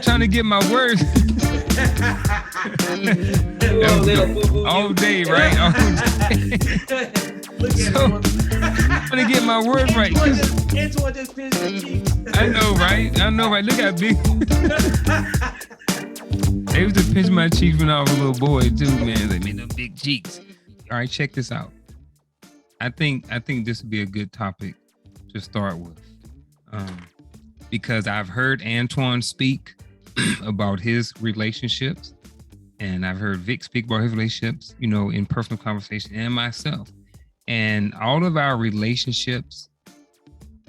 trying to get my words all day, right? All day. So, I'm trying to get my words right. Antoine just pinched his cheeks. I know, right? Look how big. They used to pinch my cheeks when I was a little boy too, man. They made them big cheeks. All right, check this out. I think this would be a good topic to start with, because I've heard Antoine speak about his relationships, and I've heard Vic speak about his relationships, in personal conversation, and myself. And all of our relationships,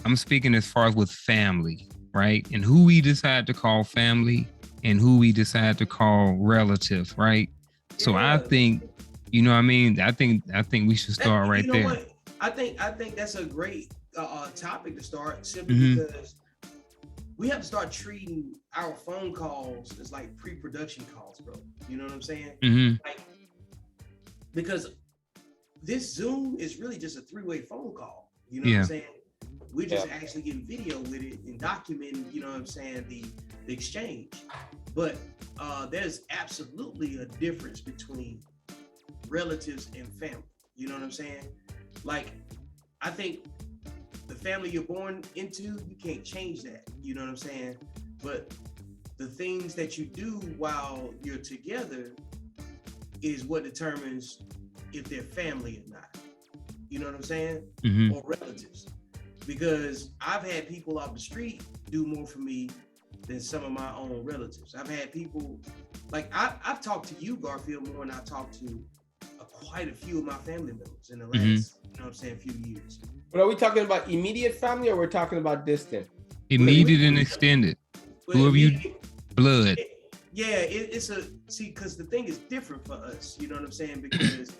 I'm speaking as far as with family, right? And who we decide to call family and who we decide to call relative, right? So I think, I think we should start right there. What? I think that's a great topic to start, simply because we have to start treating our phone calls as like pre-production calls, bro. You know what I'm saying? Like, because this Zoom is really just a three-way phone call. You know what I'm saying? We're just actually getting video with it and documenting, you know what I'm saying, the exchange. But there's absolutely a difference between relatives and family. You know what I'm saying? Like, I think the family you're born into, you can't change that. You know what I'm saying? But the things that you do while you're together is what determines if they're family or not. You know what I'm saying? Or relatives. Because I've had people off the street do more for me than some of my own relatives. I've had people, like I've talked to you, Garfield, more than I've talked to quite a few of my family members in the last, few years. But are we talking about immediate family or we're talking about distant? Immediate and extended. Whoever you blood. Because the thing is different for us, you know what I'm saying? Because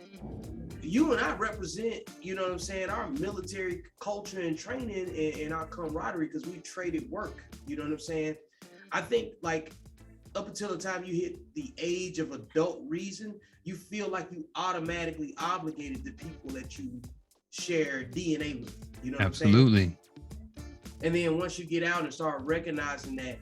you and I represent, you know what I'm saying, our military culture and training and our camaraderie, because we traded work, you know what I'm saying? I think, like, up until the time you hit the age of adult reason, you feel like you automatically obligated to people that you share DNA with, you know what I'm saying? Absolutely. And then once you get out and start recognizing that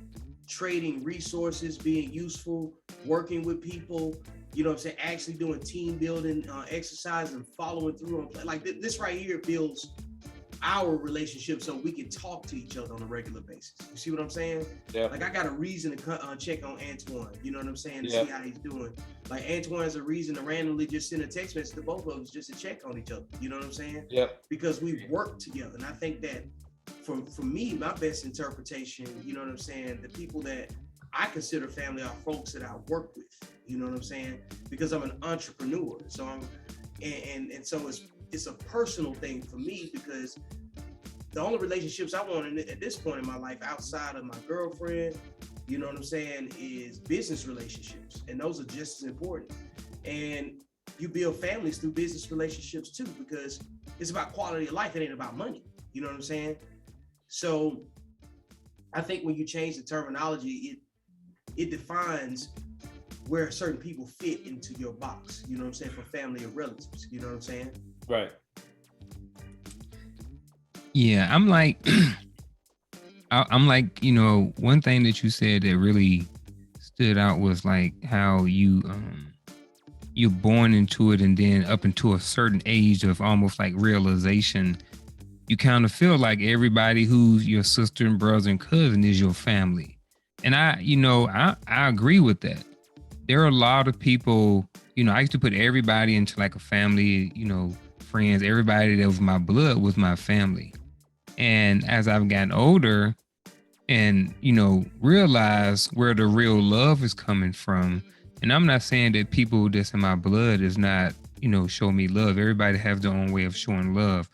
trading resources, being useful, working with people, you know what I'm saying, actually doing team building exercise and following through on like this right here builds our relationship so we can talk to each other on a regular basis. You see what I'm saying? Yeah. Like, I got a reason to check on Antoine, you know what I'm saying, to see how he's doing. Like, Antoine has a reason to randomly just send a text message to both of us just to check on each other, you know what I'm saying? Yeah. Because we've worked together. And I think that for me, my best interpretation, you know what I'm saying, the people that I consider family are folks that I work with, you know what I'm saying? Because I'm an entrepreneur. So so it's a personal thing for me, because the only relationships I want at this point in my life outside of my girlfriend, you know what I'm saying, is business relationships. And those are just as important. And you build families through business relationships too, because it's about quality of life. It ain't about money. You know what I'm saying? So I think when you change the terminology, it defines where certain people fit into your box, you know what I'm saying, for family or relatives, you know what I'm saying? Right. Yeah, I'm like, one thing that you said that really stood out was like how you're born into it, and then up into a certain age of almost like realization, you kind of feel like everybody who's your sister and brother and cousin is your family. And I agree with that. There are a lot of people, I used to put everybody into like a family, friends, everybody that was my blood was my family. And as I've gotten older and, realize where the real love is coming from, and I'm not saying that people that's in my blood is not, show me love. Everybody has their own way of showing love.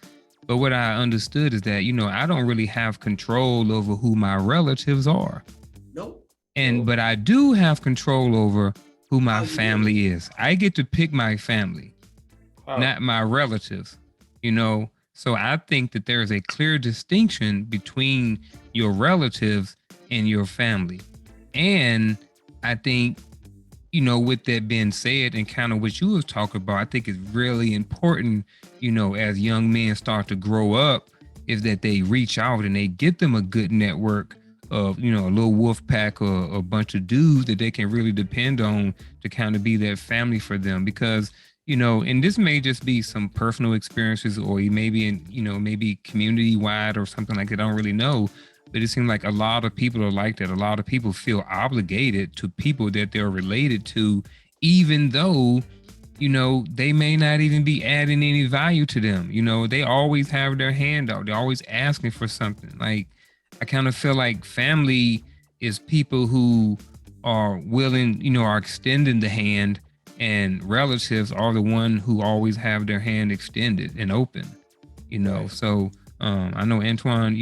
But what I understood is that, I don't really have control over who my relatives are. Nope. But I do have control over who my family is. I get to pick my family, not my relatives, So I think that there is a clear distinction between your relatives and your family. And I think, with that being said, and kind of what you was talking about, I think it's really important, as young men start to grow up, is that they reach out and they get them a good network a little wolf pack or a bunch of dudes that they can really depend on to kind of be that family for them. Because and this may just be some personal experiences, or maybe maybe community wide or something like that. I don't really know, but it seems like a lot of people are like that. A lot of people feel obligated to people that they're related to, even though they may not even be adding any value to them. They always have their hand out. They're always asking for something. Like, I kind of feel like family is people who are willing, are extending the hand, and relatives are the one who always have their hand extended and open. Right. So I know Antoine,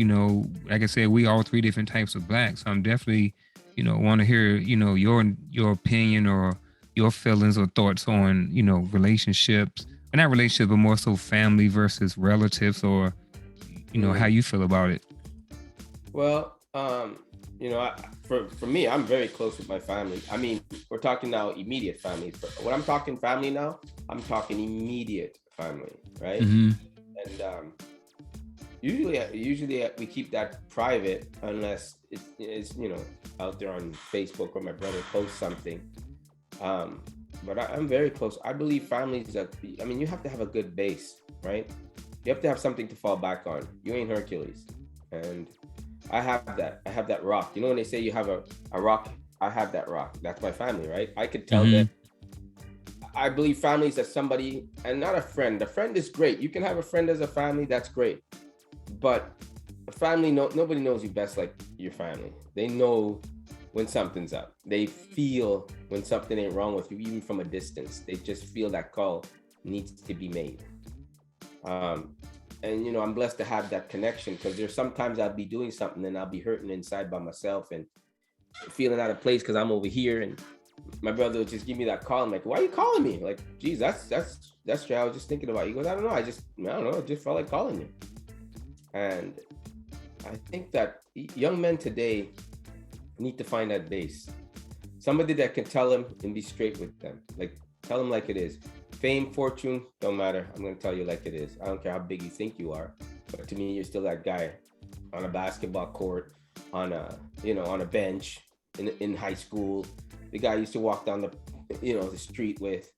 like I said, we all three different types of black. So I'm definitely, want to hear, your opinion or your feelings or thoughts on, relationships, or not relationships, but more so family versus relatives, or, how you feel about it. Well, for me, I'm very close with my family. I mean, we're talking now immediate family. But when I'm talking family now, I'm talking immediate family, right? Mm-hmm. And usually we keep that private unless it's out there on Facebook or my brother posts something. But I'm very close. I believe families you have to have a good base, right? You have to have something to fall back on. You ain't Hercules, and I have that. I have that rock. When they say you have a rock, I have that rock. That's my family, right? I could tell them. I believe families as somebody, and not a friend. A friend is great. You can have a friend as a family. That's great. But a family, nobody knows you best like your family. They know when something's up. They feel when something ain't wrong with you, even from a distance. They just feel that call needs to be made. And I'm blessed to have that connection, because there's sometimes I'll be doing something and I'll be hurting inside by myself and feeling out of place because I'm over here, and my brother will just give me that call. I'm like, why are you calling me? Like, geez, that's true. I was just thinking about you. He goes, I don't know. I don't know. I just felt like calling you. And I think that young men today need to find that base. Somebody that can tell them and be straight with them. Like, tell them like it is. Fame, fortune, don't matter. I'm going to tell you like it is. I don't care how big you think you are. But to me, you're still that guy on a basketball court, on a bench in high school. The guy I used to walk down the street with.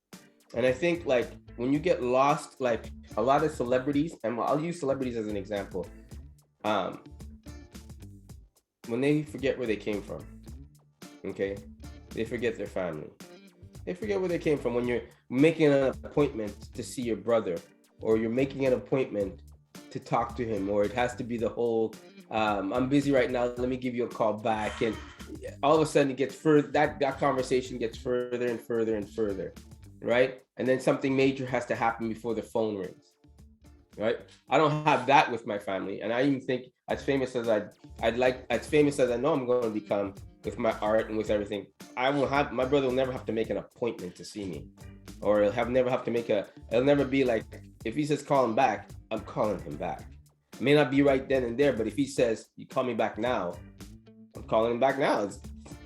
And I think, like, when you get lost, like a lot of celebrities, and I'll use celebrities as an example. When they forget where they came from, okay? They forget their family. They forget where they came from. When you're making an appointment to see your brother, or you're making an appointment to talk to him, or it has to be the whole, I'm busy right now, let me give you a call back. And all of a sudden it gets further, that conversation gets further and further and further, right? And then something major has to happen before the phone rings, right? I don't have that with my family. And I even think, as famous as as famous as I know I'm going to become with my art and with everything, my brother will never have to make an appointment to see me, or it'll never be like, if he says call him back, I'm calling him back. It may not be right then and there, but if he says, you call me back now, I'm calling him back now.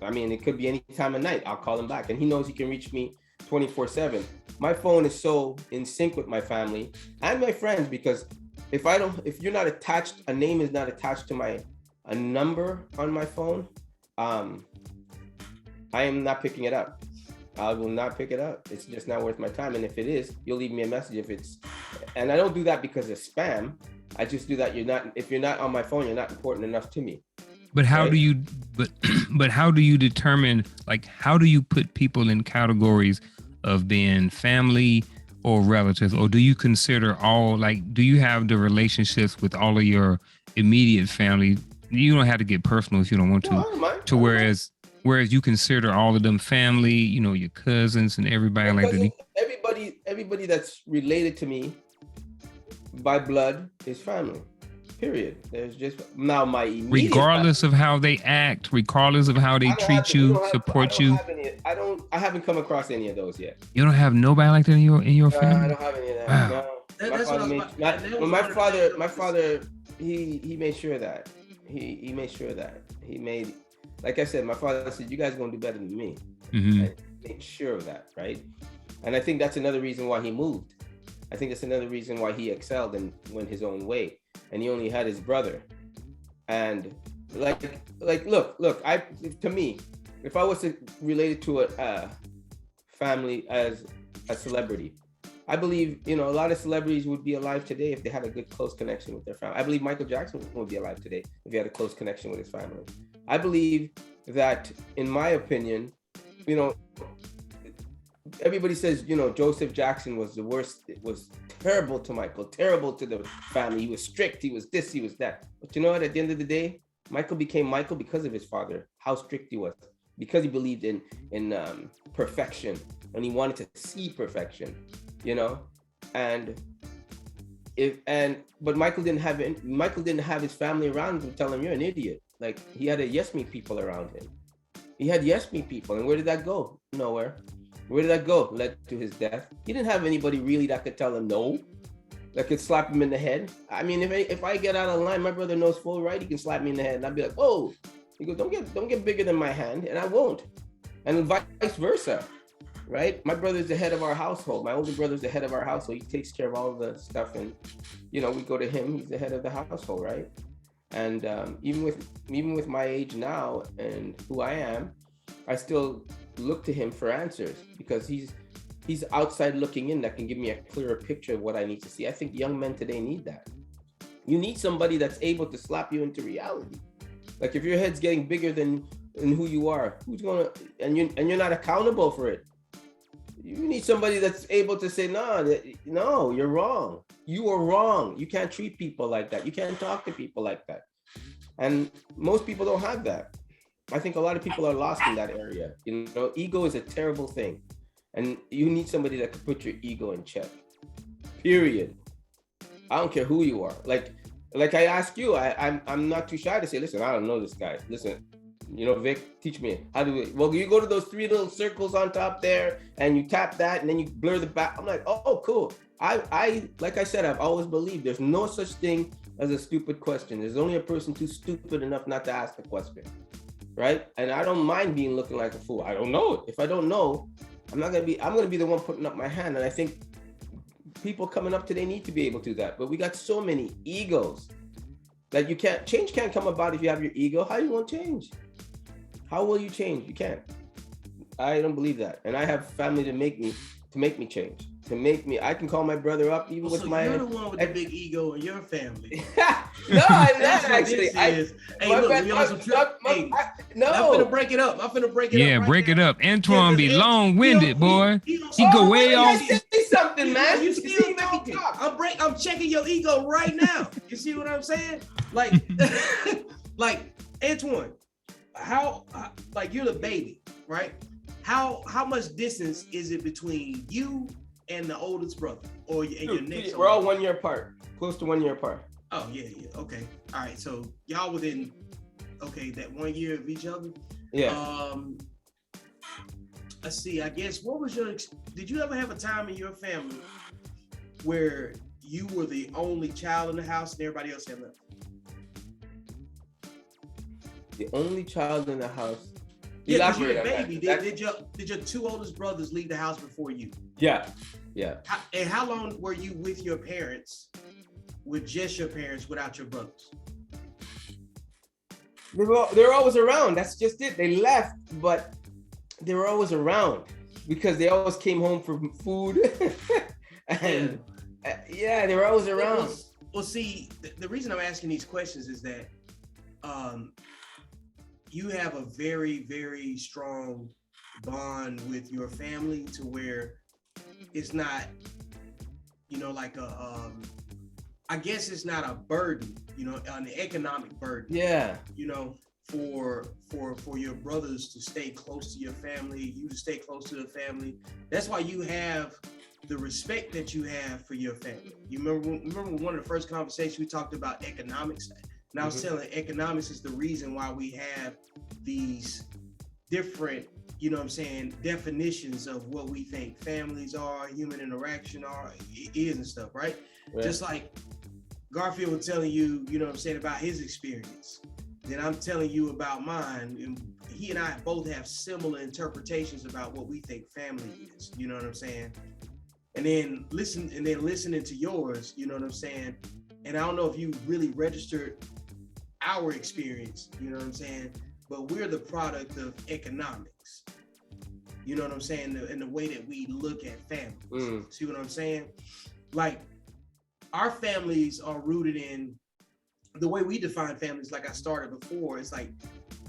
It could be any time of night, I'll call him back. And he knows he can reach me 24/7. My phone is so in sync with my family and my friends, because if you're not attached, a name is not attached to a number on my phone, I am not picking it up. I will not pick it up. It's just not worth my time. And if it is, you'll leave me a message. And I don't do that because of spam. I just do that. If you're not on my phone, you're not important enough to me. But how right? do you, but how do you determine, like, how do you put people in categories of being family or relatives? Or do you consider do you have the relationships with all of your immediate family? You don't have to get personal if you don't want to. No, I don't mind. To whereas you consider all of them family, your cousins and everybody like that. Everybody that's related to me by blood is family. Period. There's just now my immediate regardless of how they act, regardless of how they treat you, support you. I haven't come across any of those yet. You don't have nobody like that in your family? I don't have any of that. Wow. No. My father, he made sure that. He made sure that. He made, like I said, my father said, you guys are gonna do better than me. Mm-hmm. And he made sure of that, right? And I think that's another reason why he moved. I think that's another reason why he excelled and went his own way. And he only had his brother. And Look, to me, if I was to relate it to a family as a celebrity, I believe, a lot of celebrities would be alive today if they had a good, close connection with their family. I believe Michael Jackson would be alive today if he had a close connection with his family. I believe that, in my opinion, everybody says, Joseph Jackson was the worst. It was terrible to Michael, terrible to the family. He was strict. He was this, he was that. But you know what? At the end of the day, Michael became Michael because of his father, how strict he was, because he believed in perfection and he wanted to see perfection, but Michael didn't have his family around him tell him you're an idiot. Like, he had a yes me people around him. He had yes me people, and where did that go? Nowhere. Where did that go? Led to his death. He didn't have anybody really that could tell him no, that could slap him in the head. I mean, if I get out of line, my brother knows full right he can slap me in the head, and I'd be like, oh. He goes, don't get bigger than my hand, and I won't. And vice versa, right? My brother's the head of our household. My older brother's the head of our household. He takes care of all the stuff, and we go to him. He's the head of the household, right? And even with my age now and who I am, I still look to him for answers, because he's outside looking in that can give me a clearer picture of what I need to see. I think young men today need that. You need somebody that's able to slap you into reality. Like, if your head's getting bigger than who you are, who's gonna, and you're not accountable for it. You need somebody that's able to say, no, you're wrong. You are wrong. You can't treat people like that. You can't talk to people like that. And most people don't have that. I think a lot of people are lost in that area. Ego is a terrible thing. And you need somebody that can put your ego in check. Period. I don't care who you are. Like I ask you, I'm not too shy to say, listen, I don't know this guy. Listen, Vic, teach me how do we. Well, you go to those 3 little circles on top there, and you tap that, and then you blur the back. I'm like, oh, cool. I like I said, I've always believed there's no such thing as a stupid question. There's only a person too stupid enough not to ask the question, right? And I don't mind looking like a fool. I don't know. If I don't know, I'm gonna be the one putting up my hand. And I think people coming up today need to be able to do that. But we got so many egos that change can't come about if you have your ego. How you won't change? How will you change? You can't. I don't believe that. And I have family to make me change. I can call my brother up even with my. You're the one with the big ego in your family. No, I'm not actually. Hey, look, we on some trip. No, I'm finna break it up. Yeah, break it up. Antoine be long-winded, boy. He go way off. Say something, man. You still talking. I'm checking your ego right now. You see what I'm saying? Like, like Antoine, you're the baby, right? How much distance is it between you and the oldest brother, or your next? We're all 1 year apart, close to 1 year apart. Oh yeah, okay, all right. So y'all within that 1 year of each other. Yeah. Let's see. I guess did you ever have a time in your family where you were the only child in the house and everybody else had left? The only child in the house. Yeah, because you're a baby. Did your 2 oldest brothers leave the house before you? Yeah. And how long were you with your parents, with just your parents, without your brothers? They were always around. That's just it. They left, but they were always around because they always came home for food. And they were always around. Well, see, the reason I'm asking these questions is that you have a very, very strong bond with your family to where it's not, I guess it's not a burden, an economic burden. Yeah. For your brothers to stay close to your family, you to stay close to the family. That's why you have the respect that you have for your family. You remember one of the first conversations we talked about economics? And I was telling economics is the reason why we have these different, definitions of what we think families are, human interaction is and stuff, right? Yeah. Just like Garfield was telling you, about his experience. Then I'm telling you about mine. And he and I both have similar interpretations about what we think family is. You know what I'm saying? And then listening to yours, you know what I'm saying? And I don't know if you really registered. our experience, you know what I'm saying? But we're the product of economics. You know what I'm saying? And the way that we look at families. See what I'm saying? Like, our families are rooted in the way we define families. Like I started before, it's like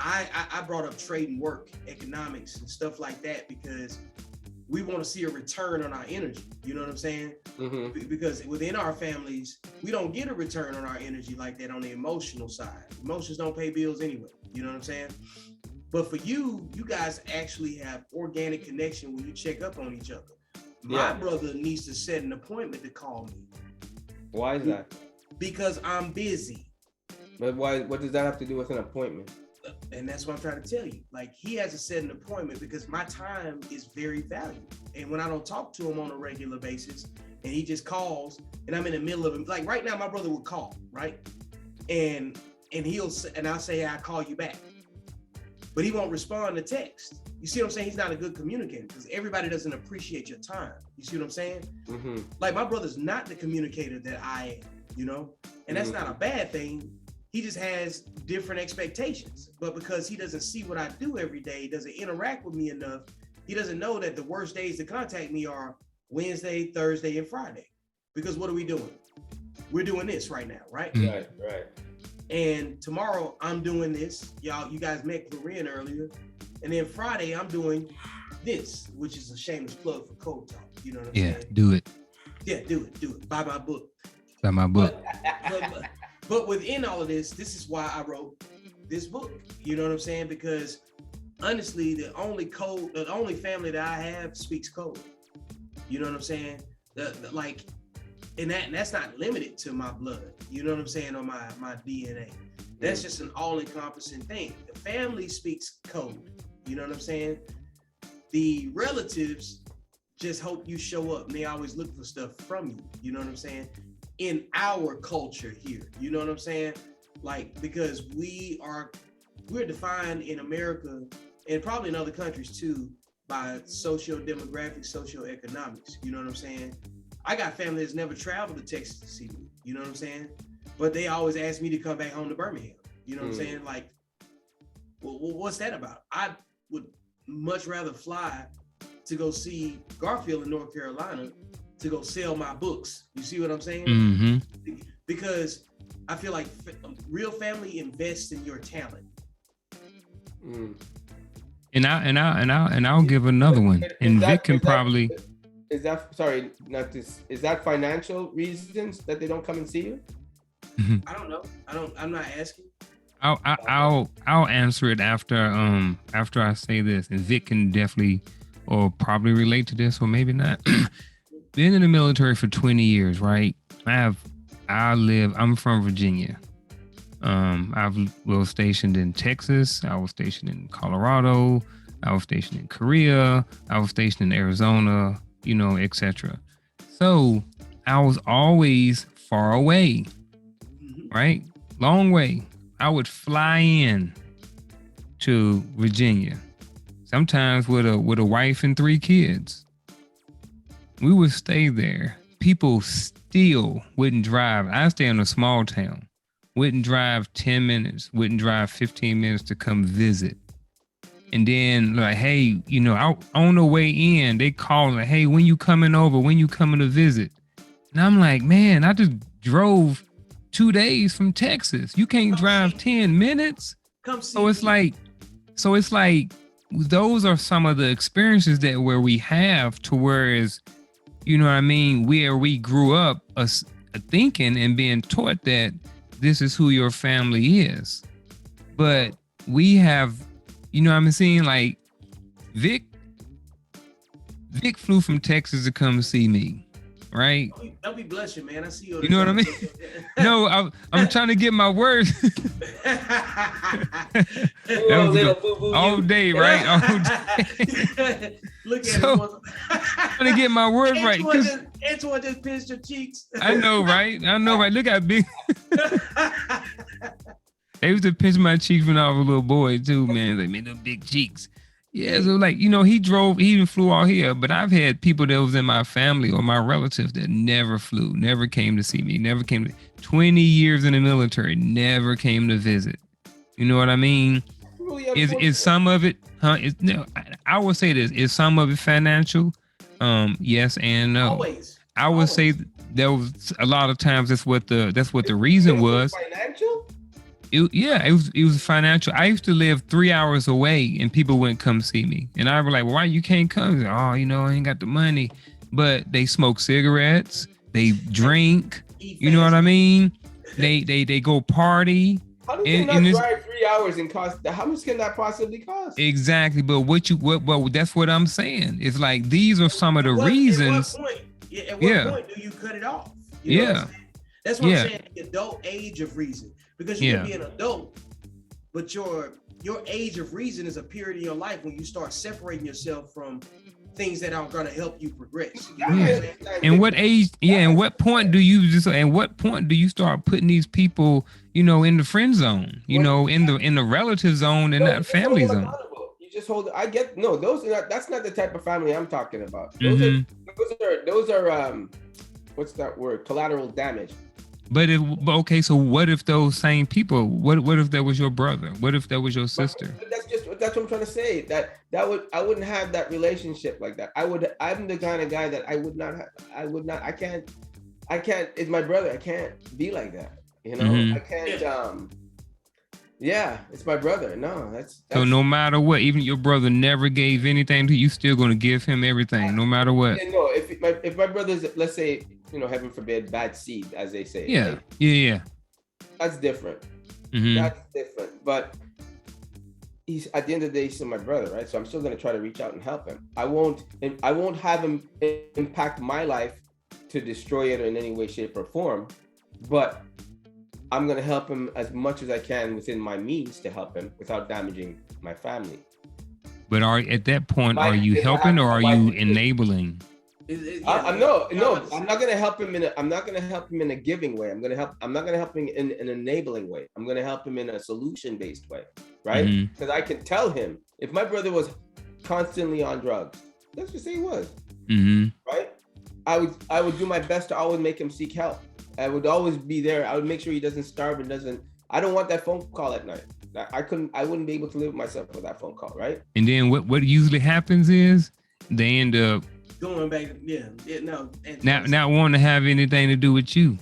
I brought up trade and work, economics and stuff like that, because we want to see a return on our energy. You know what I'm saying? Because within our families, we don't get a return on our energy like that on the emotional side. Emotions don't pay bills anyway. You know what I'm saying? But for you guys actually have organic connection when you check up on each other. My brother needs to set an appointment to call me. Why is that? Because I'm busy. But why? What does that have to do with an appointment? And that's what I'm trying to tell you. Like, he has to set an appointment because my time is very valuable. And when I don't talk to him on a regular basis and he just calls and I'm in the middle of it, like right now, my brother would call, right? And I'll say, I'll call you back. But he won't respond to text. You see what I'm saying? He's not a good communicator because everybody doesn't appreciate your time. You see what I'm saying? Like, my brother's not the communicator that I am, you know? And that's not a bad thing. He just has different expectations. But because he doesn't see what I do every day, doesn't interact with me enough, he doesn't know that the worst days to contact me are Wednesday, Thursday, and Friday. Because what are we doing? We're doing this right now, right? Right. And tomorrow I'm doing this. You guys met Corinne earlier. And then Friday I'm doing this, which is a shameless plug for Code Talk. You know what I'm saying? Do it. Yeah, do it. Buy my book. Buy my book. But within all of this is why I wrote this book. You know what I'm saying? Because honestly, the only family that I have speaks code. You know what I'm saying? And that's not limited to my blood. You know what I'm saying? Or my DNA. That's just an all-encompassing thing. The family speaks code. You know what I'm saying? The relatives just hope you show up, and they always look for stuff from you. You know what I'm saying? In our culture here, you know what I'm saying? Like, because we're defined in America and probably in other countries too by socio-demographics, socio-economics. You know what I'm saying? I got family that's never traveled to Texas to see me. You know what I'm saying? But they always ask me to come back home to Birmingham. You know what I'm saying? Like, well, what's that about? I would much rather fly to go see Garfield in North Carolina to go sell my books. You see what I'm saying? Because I feel like real family invests in your talent. And I'll give another one. And Vic can probably. Is that financial reasons that they don't come and see you? I don't know. I'm not asking. I'll answer it after I say this, and Vic can definitely or probably relate to this, or maybe not. Been in the military for 20 years, right? I'm from Virginia. I was stationed in Texas. I was stationed in Colorado. I was stationed in Korea. I was stationed in Arizona, etc. So I was always far away, right? Long way. I would fly in to Virginia, sometimes with a wife and 3 kids. We would stay there. People still wouldn't drive. I stay in a small town. Wouldn't drive 10 minutes, wouldn't drive 15 minutes to come visit. And then like, hey, on the way in, they call like, hey, when you coming over? When you coming to visit? And I'm like, man, I just drove 2 days from Texas. You can't drive 10 minutes. Come see. So it's like those are some of the experiences that where we have to whereas, you know what I mean, where we grew up thinking and being taught that this is who your family is. But we have, I'm saying, like Vic flew from Texas to come see me, right? Don't be blushing, man. I see you. You know what I mean? No, I'm trying to get my words. All day, right? All day. Look at him. I'm trying to get my words right. Antoine just pinched your cheeks. I know, right? Look how big. They used to pinch my cheeks when I was a little boy too, man. They made them big cheeks. Yeah, so like, he drove, he even flew out here, but I've had people that was in my family or my relatives that never flew, never came to see me, never came to 20 years in the military, never came to visit. You know what I mean? Really Is unfortunate. some of it, huh? Is, no, I would say this, is some of it financial? Yes and no. Always, I would say always. there was a lot of times that's what the It reason was was. financial. Yeah, it was financial. I used to live 3 hours away, and people wouldn't come see me, and I was like, well, "Why you can't come?" Like, oh, I ain't got the money. But they smoke cigarettes, they drink. Eat You know what fast I food. mean? They go party, How do you and not it's drive 3 hours and cost? How much can that possibly cost? exactly. But what that's what I'm saying. It's like these are some of the At what reasons. point? Yeah, at what Yeah, point do you cut it off? You know what I'm yeah, saying? That's what I'm yeah, saying. The adult age of reason, because you can yeah. be an adult, but your age of reason is a period in your life when you start separating yourself from things that are going to help you progress. You know what I'm Yeah. saying? And what age? Yeah. And what point do you just? And what point do you start putting these people, in the friend zone? When In the relative zone and no, not you just hold family them zone. accountable. You just hold. I get no. Those are not. That's not the type of family I'm talking about. Hmm. Those are what's that word? Collateral damage. But okay. So what if those same people? What if that was your brother? What if that was your sister? But that's what I'm trying to say. I wouldn't have that relationship like that. I'm the kind of guy that I can't. It's my brother. I can't be like that. Hmm. I can't. Yeah. Yeah, it's my brother. No, So that's no matter what, even your brother never gave anything to you, still gonna give him everything, no matter what. yeah, no. If my brother's, let's say, heaven forbid, bad seed, as they say, Yeah. right? Yeah. That's different. Yeah. Hmm. That's different. But he's at the end of the day, he's still my brother, right? So I'm still gonna try to reach out and help him. I won't have him impact my life to destroy it in any way, shape, or form. But I'm gonna help him as much as I can within my means to help him without damaging my family. But at that point, are you If I helping have or my are wife you and kids. enabling? Yeah, I'm no. I'm not gonna help him I'm not gonna help him in a giving way. I'm not gonna help him in an enabling way. I'm gonna help him in a solution based way, right? Hmm. Because I can tell him if my brother was constantly on drugs, let's just say he was, Hmm. right? I would do my best to always make him seek help. I would always be there. I would make sure he doesn't starve and doesn't. I don't want that phone call at night. I wouldn't be able to live with myself with that phone call, right? And then what usually happens is they end up going back. Yeah, no. not wanting to have anything to do with you,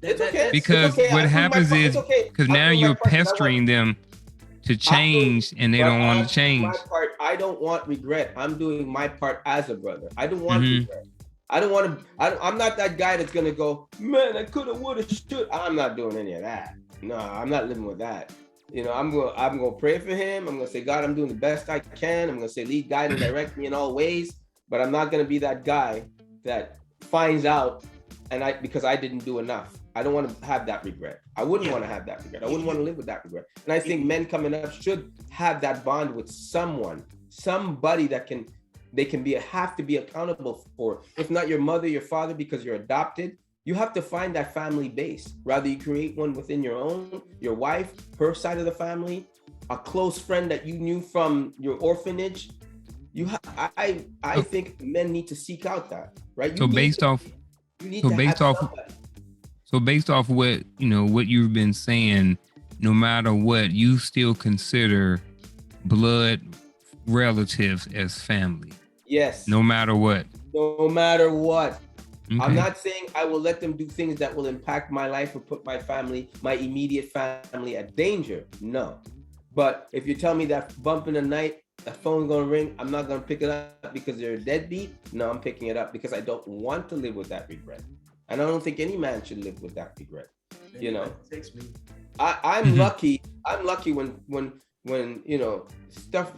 It's okay. It's because okay. what I'm doing my happens part. It's is okay. because I'm now doing my you're part 'cause I want. pestering them to I'm doing, change and they but don't want I'm to doing change. my part. I don't want regret. I'm doing my part as a brother. I don't want Hmm. regret. I don't want to. I'm not that guy that's gonna go, man. I coulda, woulda, should. I'm not doing any of that. No, I'm not living with that. I'm gonna pray for him. I'm gonna say, God, I'm doing the best I can. I'm gonna say, lead, guide, and direct me in all ways. But I'm not gonna be that guy that finds out because I didn't do enough. I don't want to have that regret. I wouldn't want to have that regret. I wouldn't want to live with that regret. And I think men coming up should have that bond with somebody that have to be accountable for. If not your mother, your father, because you're adopted, you have to find that family base. Rather you create one within your wife, her side of the family, a close friend that you knew from your orphanage. I think men need to seek out that, right? So based off You need so to have based off somebody. so based off what what you've been saying, no matter what, you still consider blood relatives as family, Yes. no matter what. No matter what. Okay. I'm not saying I will let them do things that will impact my life or put my immediate family at danger. No. But if you tell me that bump in the night, the phone's gonna ring, I'm not gonna pick it up because they're a deadbeat. No, I'm picking it up because I don't want to live with that regret. And I don't think any man should live with that regret. Text me. I'm Mhm. lucky. I'm lucky when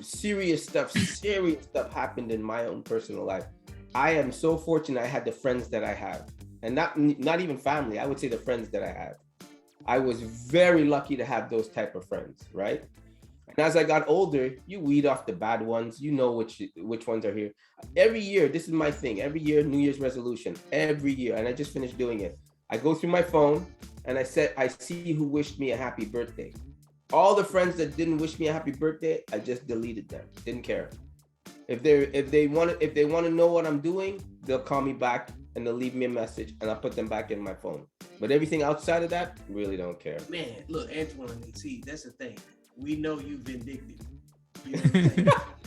serious stuff happened in my own personal life. I am so fortunate I had the friends that I have, and not even family. I would say the friends that I have. I was very lucky to have those type of friends, right? And as I got older, you weed off the bad ones. You know which ones are here. Every year, this is my thing. Every year, New Year's resolution. Every year, and I just finished doing it. I go through my phone and I see who wished me a happy birthday. All the friends that didn't wish me a happy birthday, I just deleted them. Didn't care. If they want to know what I'm doing, they'll call me back and they'll leave me a message, and I'll put them back in my phone. But everything outside of that, really don't care. Man, look, Antoine, see, that's the thing. We know you vindictive. You know what I'm saying?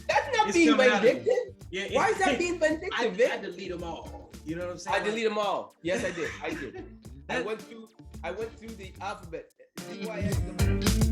That's not It's being coming out of vindictive. Yeah, Why is that being vindictive, I Vic? delete them all. You know what I'm saying? I delete them all. Yes, I did. I went through the alphabet. DYS.